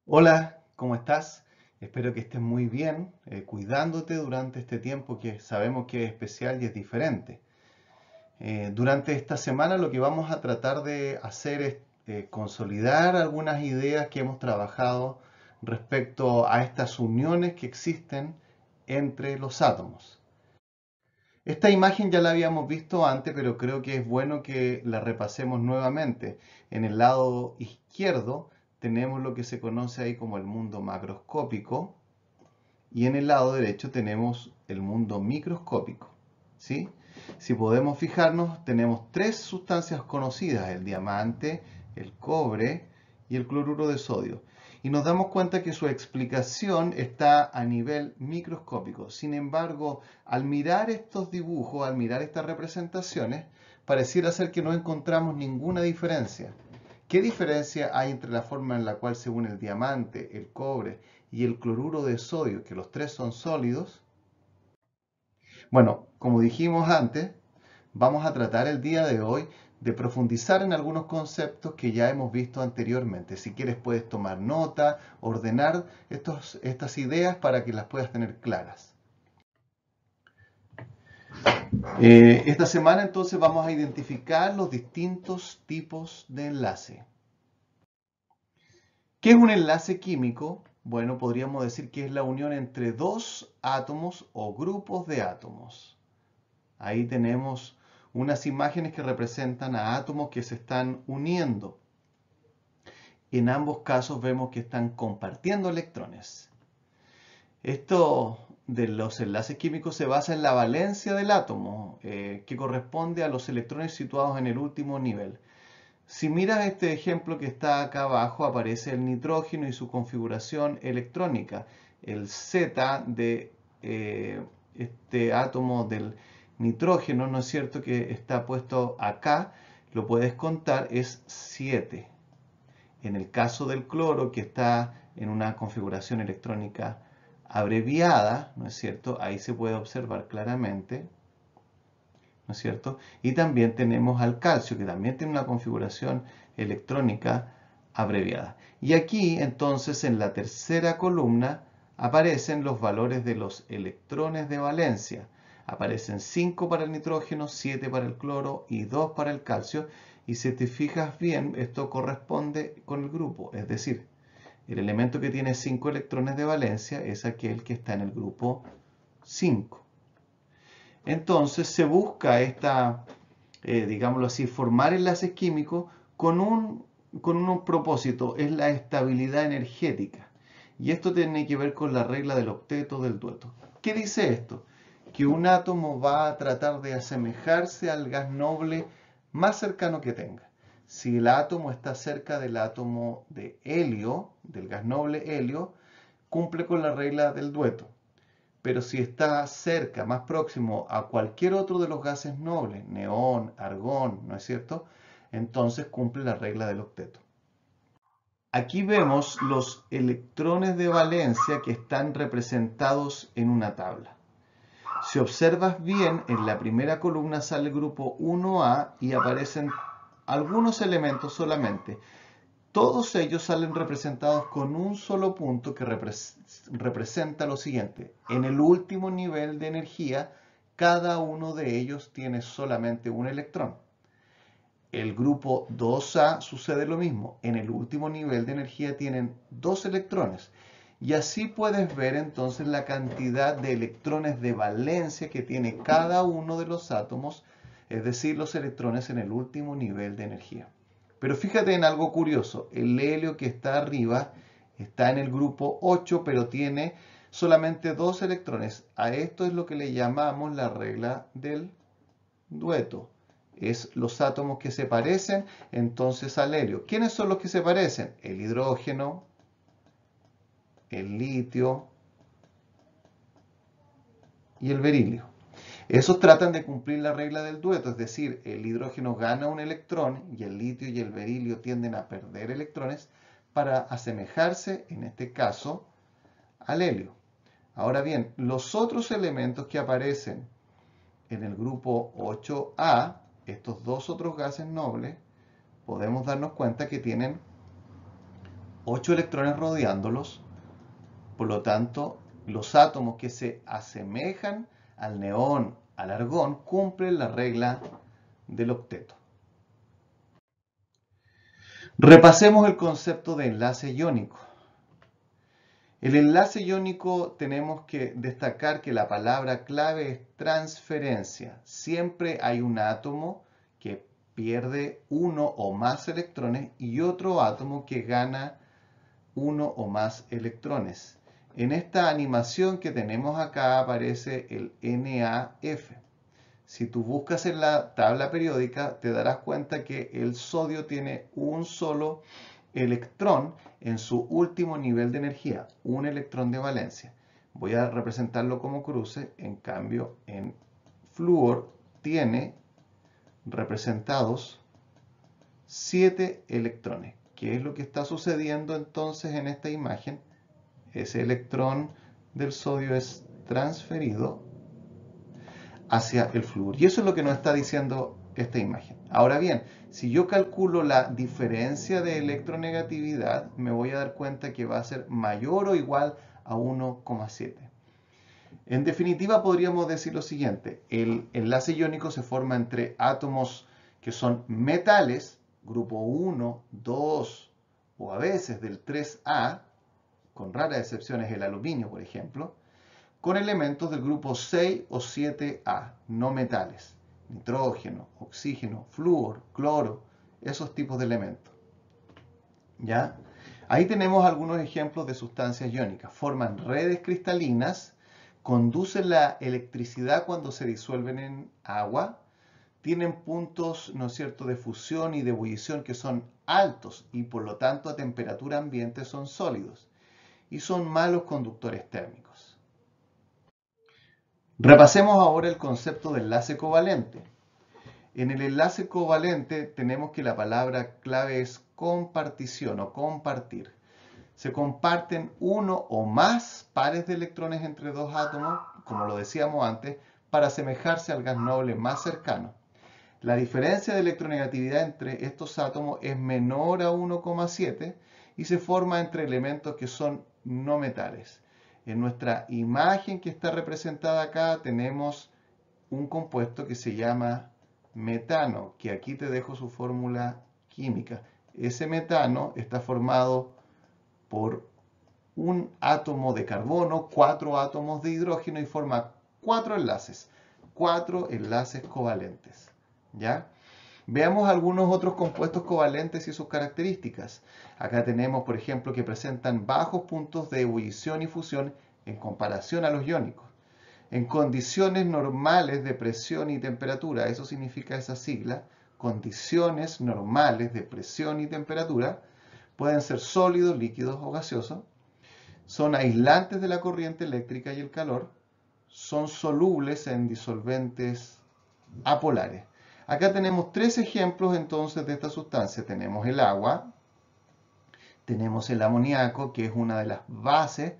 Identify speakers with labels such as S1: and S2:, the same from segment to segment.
S1: Hola, ¿cómo estás? Espero que estés muy bien, cuidándote durante este tiempo que sabemos que es especial y es diferente. Durante esta semana lo que vamos a tratar de hacer es consolidar algunas ideas que hemos trabajado respecto a estas uniones que existen entre los átomos. Esta imagen ya la habíamos visto antes, pero creo que es bueno que la repasemos nuevamente. En el lado izquierdo tenemos lo que se conoce ahí como el mundo macroscópico y en el lado derecho tenemos el mundo microscópico. ¿Sí? Si podemos fijarnos, tenemos tres sustancias conocidas: el diamante, el cobre y el cloruro de sodio. Y nos damos cuenta que su explicación está a nivel microscópico. Sin embargo, al mirar estos dibujos, al mirar estas representaciones, pareciera ser que no encontramos ninguna diferencia. ¿Qué diferencia hay entre la forma en la cual se une el diamante, el cobre y el cloruro de sodio, que los tres son sólidos? Bueno, como dijimos antes, vamos a tratar el día de hoy de profundizar en algunos conceptos que ya hemos visto anteriormente. Si quieres puedes tomar nota, ordenar estas ideas para que las puedas tener claras. Esta semana entonces vamos a identificar los distintos tipos de enlace. ¿Qué es un enlace químico? Bueno, podríamos decir que es la unión entre dos átomos o grupos de átomos. Ahí tenemos unas imágenes que representan a átomos que se están uniendo. En ambos casos vemos que están compartiendo electrones. Esto de los enlaces químicos se basa en la valencia del átomo, que corresponde a los electrones situados en el último nivel. Si miras este ejemplo que está acá abajo, aparece el nitrógeno y su configuración electrónica. El Z de este átomo del nitrógeno, ¿no es cierto?, que está puesto acá, lo puedes contar, es 7. En el caso del cloro, que está en una configuración electrónica abreviada, ¿no es cierto?, ahí se puede observar claramente, ¿no es cierto? Y también tenemos al calcio, que también tiene una configuración electrónica abreviada. Y aquí, entonces, en la tercera columna, aparecen los valores de los electrones de valencia. Aparecen 5 para el nitrógeno, 7 para el cloro y 2 para el calcio. Y si te fijas bien, esto corresponde con el grupo. Es decir, el elemento que tiene 5 electrones de valencia es aquel que está en el grupo 5. Entonces se busca digámoslo así, formar enlaces químicos con un propósito, es la estabilidad energética. Y esto tiene que ver con la regla del octeto del dueto. ¿Qué dice esto? Que un átomo va a tratar de asemejarse al gas noble más cercano que tenga. Si el átomo está cerca del átomo de helio, del gas noble helio, cumple con la regla del dueto. Pero si está cerca, más próximo a cualquier otro de los gases nobles, neón, argón, ¿no es cierto?, entonces cumple la regla del octeto. Aquí vemos los electrones de valencia que están representados en una tabla. Si observas bien, en la primera columna sale el grupo 1A y aparecen algunos elementos solamente. Todos ellos salen representados con un solo punto que representa lo siguiente: en el último nivel de energía, cada uno de ellos tiene solamente un electrón. El grupo 2A sucede lo mismo. En el último nivel de energía tienen dos electrones. Y así puedes ver entonces la cantidad de electrones de valencia que tiene cada uno de los átomos, es decir, los electrones en el último nivel de energía. Pero fíjate en algo curioso: el helio que está arriba está en el grupo 8, pero tiene solamente dos electrones. A esto es lo que le llamamos la regla del dueto. Es los átomos que se parecen entonces al helio. ¿Quiénes son los que se parecen? El hidrógeno, el litio y el berilio. Esos tratan de cumplir la regla del dueto, es decir, el hidrógeno gana un electrón y el litio y el berilio tienden a perder electrones para asemejarse, en este caso, al helio. Ahora bien, los otros elementos que aparecen en el grupo 8A, estos dos otros gases nobles, podemos darnos cuenta que tienen 8 electrones rodeándolos. Por lo tanto, los átomos que se asemejan al neón, al argón, cumplen la regla del octeto. Repasemos el concepto de enlace iónico. El enlace iónico tenemos que destacar que la palabra clave es transferencia. Siempre hay un átomo que pierde uno o más electrones y otro átomo que gana uno o más electrones. En esta animación que tenemos acá aparece el NaF. Si tú buscas en la tabla periódica te darás cuenta que el sodio tiene un solo electrón en su último nivel de energía, un electrón de valencia. Voy a representarlo como cruce, en cambio en flúor tiene representados 7 electrones. ¿Qué es lo que está sucediendo entonces en esta imagen? Ese electrón del sodio es transferido hacia el flúor. Y eso es lo que nos está diciendo esta imagen. Ahora bien, si yo calculo la diferencia de electronegatividad, me voy a dar cuenta que va a ser mayor o igual a 1,7. En definitiva, podríamos decir lo siguiente. El enlace iónico se forma entre átomos que son metales, grupo 1, 2 o a veces del 3A, con raras excepciones el aluminio, por ejemplo, con elementos del grupo 6 o 7A, no metales, nitrógeno, oxígeno, flúor, cloro, esos tipos de elementos. ¿Ya? Ahí tenemos algunos ejemplos de sustancias iónicas. Forman redes cristalinas, conducen la electricidad cuando se disuelven en agua, tienen puntos, ¿no es cierto?, de fusión y de ebullición que son altos y por lo tanto a temperatura ambiente son sólidos y son malos conductores térmicos. Repasemos ahora el concepto de enlace covalente. En el enlace covalente tenemos que la palabra clave es compartición o compartir. Se comparten uno o más pares de electrones entre dos átomos, como lo decíamos antes, para asemejarse al gas noble más cercano. La diferencia de electronegatividad entre estos átomos es menor a 1,7 y se forma entre elementos que son no metales. En nuestra imagen que está representada acá tenemos un compuesto que se llama metano, que aquí te dejo su fórmula química. Ese metano está formado por un átomo de carbono, 4 átomos de hidrógeno y forma 4 enlaces covalentes. ¿Ya? Veamos algunos otros compuestos covalentes y sus características. Acá tenemos, por ejemplo, que presentan bajos puntos de ebullición y fusión en comparación a los iónicos. En condiciones normales de presión y temperatura, eso significa esa sigla, condiciones normales de presión y temperatura, pueden ser sólidos, líquidos o gaseosos, son aislantes de la corriente eléctrica y el calor, son solubles en disolventes apolares. Acá tenemos 3 ejemplos entonces de esta sustancia. Tenemos el agua, tenemos el amoníaco, que es una de las bases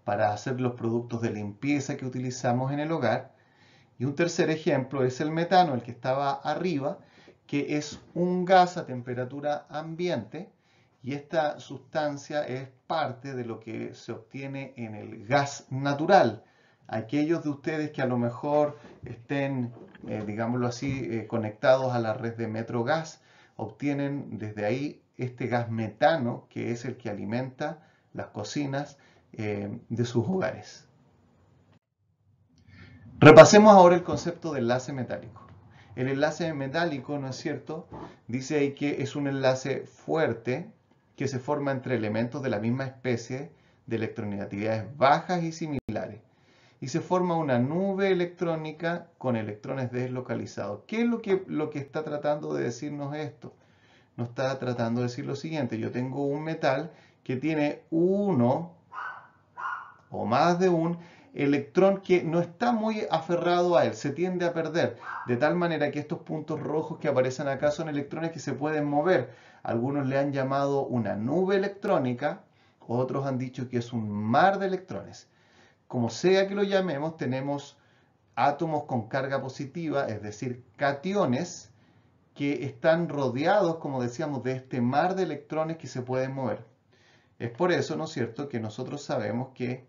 S1: para hacer los productos de limpieza que utilizamos en el hogar. Y un tercer ejemplo es el metano, el que estaba arriba, que es un gas a temperatura ambiente. Y esta sustancia es parte de lo que se obtiene en el gas natural. Aquellos de ustedes que a lo mejor estén, digámoslo así, conectados a la red de Metrogas, obtienen desde ahí este gas metano, que es el que alimenta las cocinas de sus hogares. Repasemos ahora el concepto de enlace metálico. El enlace metálico, ¿no es cierto?, dice ahí que es un enlace fuerte que se forma entre elementos de la misma especie de electronegatividades bajas y similares. Y se forma una nube electrónica con electrones deslocalizados. ¿Qué es lo que está tratando de decirnos esto? Nos está tratando de decir lo siguiente. Yo tengo un metal que tiene uno o más de un electrón que no está muy aferrado a él, se tiende a perder, de tal manera que estos puntos rojos que aparecen acá son electrones que se pueden mover. Algunos le han llamado una nube electrónica, otros han dicho que es un mar de electrones. Como sea que lo llamemos, tenemos átomos con carga positiva, es decir, cationes, que están rodeados, como decíamos, de este mar de electrones que se pueden mover. Es por eso, ¿no es cierto?, que nosotros sabemos que,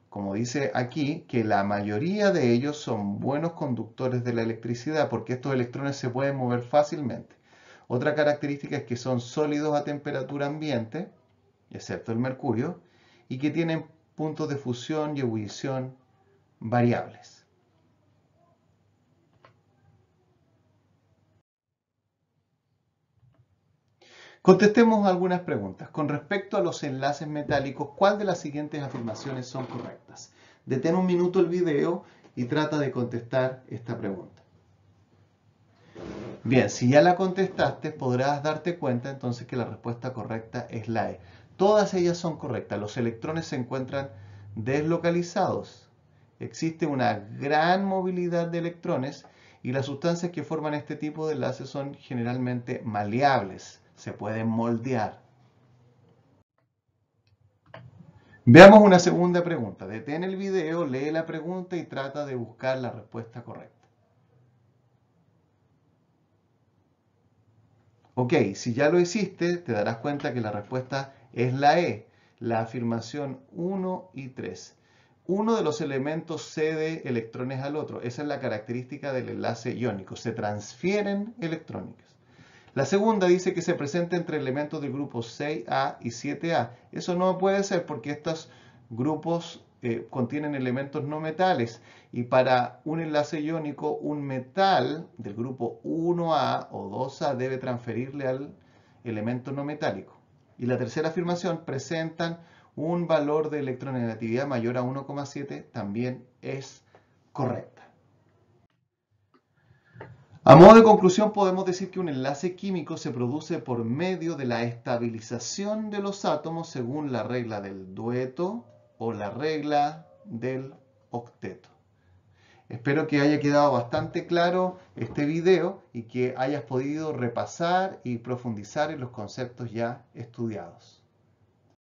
S1: como dice aquí, que la mayoría de ellos son buenos conductores de la electricidad, porque estos electrones se pueden mover fácilmente. Otra característica es que son sólidos a temperatura ambiente, excepto el mercurio, y que tienen puntos de fusión y ebullición variables. Contestemos algunas preguntas. Con respecto a los enlaces metálicos, ¿cuál de las siguientes afirmaciones son correctas? Detén un minuto el video y trata de contestar esta pregunta. Bien, si ya la contestaste, podrás darte cuenta entonces que la respuesta correcta es la E. Todas ellas son correctas. Los electrones se encuentran deslocalizados. Existe una gran movilidad de electrones y las sustancias que forman este tipo de enlaces son generalmente maleables. Se pueden moldear. Veamos una segunda pregunta. Detén el video, lee la pregunta y trata de buscar la respuesta correcta. Ok, si ya lo hiciste, te darás cuenta que la respuesta es la E, la afirmación 1 y 3. Uno de los elementos cede electrones al otro. Esa es la característica del enlace iónico. Se transfieren electrones. La segunda dice que se presenta entre elementos del grupo 6A y 7A. Eso no puede ser porque estos grupos contienen elementos no metales y para un enlace iónico un metal del grupo 1A o 2A debe transferirle al elemento no metálico. Y la tercera afirmación presentan un valor de electronegatividad mayor a 1,7 también es correcta. A modo de conclusión, podemos decir que un enlace químico se produce por medio de la estabilización de los átomos según la regla del dueto o la regla del octeto. Espero que haya quedado bastante claro este video y que hayas podido repasar y profundizar en los conceptos ya estudiados.